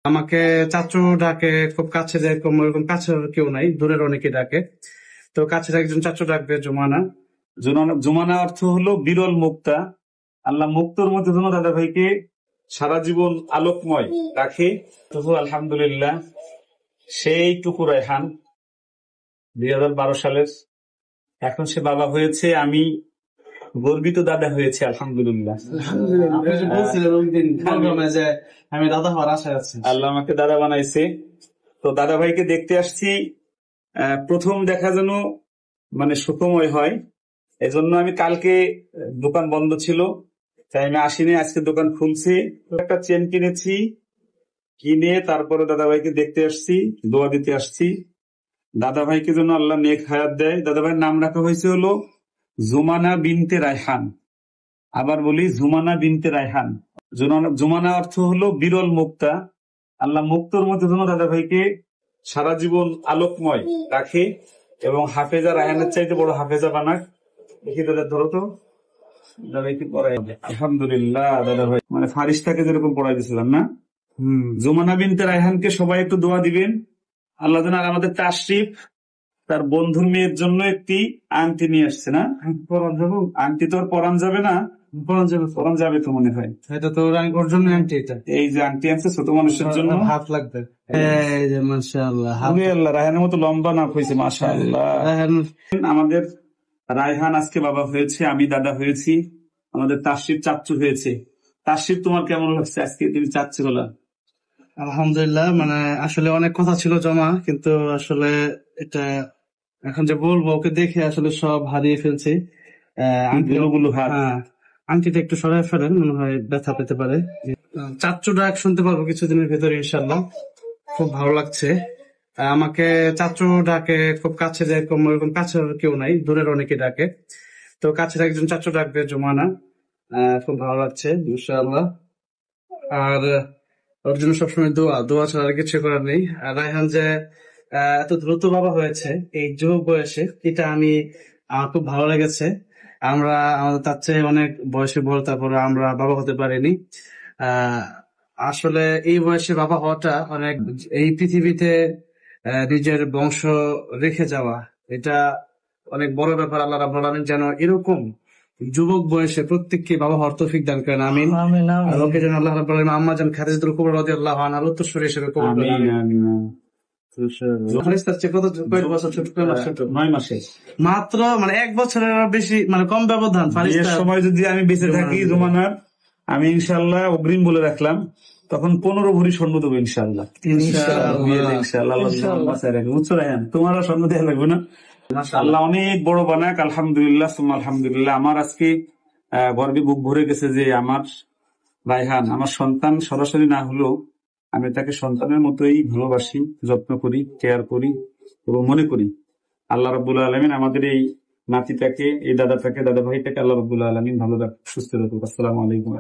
আমাকে চাচু ডাকে, খুব কাছে যেরকম ওরকম কাছে কেউ নাই, দূরের অনেকে ডাকে। তো কাছের একজন চাচু ডাকবে জুমানা। জুমানা অর্থ হলো বিরল মুক্তা। আল্লাহ মুক্তর মধ্যে যেন দাদা ভাইকে সারা জীবন আলোকময় রাখে। তবু আলহামদুলিল্লাহ সেইটুকু রায়হান 2012 সালের, এখন সে বাবা হয়েছে। আমি গর্বিত দাদা হয়েছে আলহামদুলিল্লাহ। আপনি যে বলছিলেন ওই দিন প্রোগ্রামে যে আমি দাদা হওয়ার আশায় আছি। আল্লাহ আমাকে দাদা বানাইছে। তো দাদা ভাইকে দেখতে আসছি। প্রথম দেখা যেন মানে সুখময় হয়, এজন্য আমি কালকে দোকান বন্ধ ছিল, তাই আমি আসিনি। আজকে দোকান খুলছি, একটা চেন কিনেছি, কিনে তারপরে দাদা ভাইকে দেখতে আসছি, দোয়া দিতে আসছি। দাদা ভাইকে যেন আল্লাহ নেক হায়াত দেয়। দাদা ভাইয়ের নাম রাখা হয়েছে হলো জুমানা বিনতে রায়হান। আবার বলি জুমানা বিনতে রায়হান। জুমানা অর্থ হলো বিরল মুক্তা। আল্লাহ মুক্তর মধ্যে যেন দাদা ভাইকে সারা জীবন আলোকময় রাখে এবং হাফেজা রায়হানের চাইতে বড় হাফেজা বানাক। দেখি দাদা ধরো তো, দাদা কি পড়াই। আলহামদুলিল্লাহ দাদা ভাই মানে ফারিস্তাকে যেরকম পড়াই দিয়েছিলাম না। জুমানা বিনতে রায়হানকে সবাই একটু দোয়া দিবেন। আল্লাহ যেন, আর আমাদের তাশরিফ তার বন্ধুর মেয়ের জন্য একটি আংটি নিয়ে আসছে না। আংটি তো আর পরান যাবে না, পরান যাবে তো মনে হয়। এটা তো ওর জন্য আংটি, এটা এই যে আংটি আনছে ছোট মানুষের জন্য, হাত লাগবে। এই যে মাশাআল্লাহ, আল্লাহ রায়হানের মতো লম্বা না হয়েছে মাশাআল্লাহ। আমাদের রায়হান আজকে বাবা হয়েছে, আমি দাদা হয়েছি, আমাদের তাশরিফ চাচ্চু হয়েছে। তাশরিফ তোমার কেমন লাগছে আজকে তুমি চাচ্চু হলা? আলহামদুলিল্লাহ, মানে আসলে অনেক কথা ছিল জমা, কিন্তু আসলে এটা এখন যে বলবো, ওকে দেখে আসলে সব হারিয়ে ফেলছি। আংটিটা একটু সরাই ফেলেন, মনে হয় ব্যথা পেতে পারে। চাচ্চু ডাক শুনতে পারবো কিছুদিনের ভেতরে ইনশাল্লাহ। খুব ভালো লাগছে। আমাকে চাচু ডাকে, খুব কাছে যেরকম ওরকম কাছে কেউ নাই, দূরের অনেকে ডাকে। তো কাছের একজন চাচু ডাকবে জুমানা। খুব ভালো লাগছে ইনশাআল্লাহ। আর ওর জন্য সবসময় দোয়া, দোয়া ছাড়া আর কিছু করার নেই। আর রায়হান যে এত দ্রুত বাবা হয়েছে এই যুবক বয়সে, এটা আমার খুব ভালো লেগেছে। আমাদের তার চেয়ে অনেক বয়সে বড়, তারপরে আমরা বাবা হতে পারিনি। আসলে এই বয়সে বাবা হওয়াটা অনেক, এই পৃথিবীতে নিজের বংশ রেখে যাওয়া, এটা অনেক বড় ব্যাপার। আল্লাহ রাব্বুল আলামিন যেন এরকম যুবক বয়সে প্রত্যেককে বাবা হওয়ার তৌফিক দান করেন, আমিন। আর ওকে যেন আল্লাহ রাব্বুল আলামিন আম্মা জান খাদিজাতুল কুবরা রাদিয়াল্লাহু আনহার উত্তরসূরি হিসেবে কবুল করেন, আমিন। মাত্র মানে 1 বছরের বেশি, মানে কম ব্যবধান। সময় যদি আমি বেঁচে থাকি জুমানার, আমি ইনশাল্লাহ অগ্রিম বলে রাখলাম, তখন 15 ভরি স্বর্ণ দেবো ইনশাল্লাহ। বুঝছো রায়হান, তোমারও স্বর্ণ দেওয়া লাগবে না। আল্লাহ অনেক বড় বানাক। আলহামদুলিল্লাহ সুম্মা আলহামদুলিল্লাহ। আমার আজকে গর্বে বুক ভরে গেছে যে আমার রায়হান আমার সন্তান সরাসরি না হলেও আমি তাকে সন্তানের মতোই ভালোবাসি, যত্ন করি, কেয়ার করি এবং মনে করি। আল্লাহ রাব্বুল আলামিন আমাদের এই নাতিটাকে, এই দাদাটাকে, দাদা ভাইটাকে আল্লাহ রাব্বুল আলামিন ভালো রাখুক, সুস্থ রাখুক। আসসালামু আলাইকুম।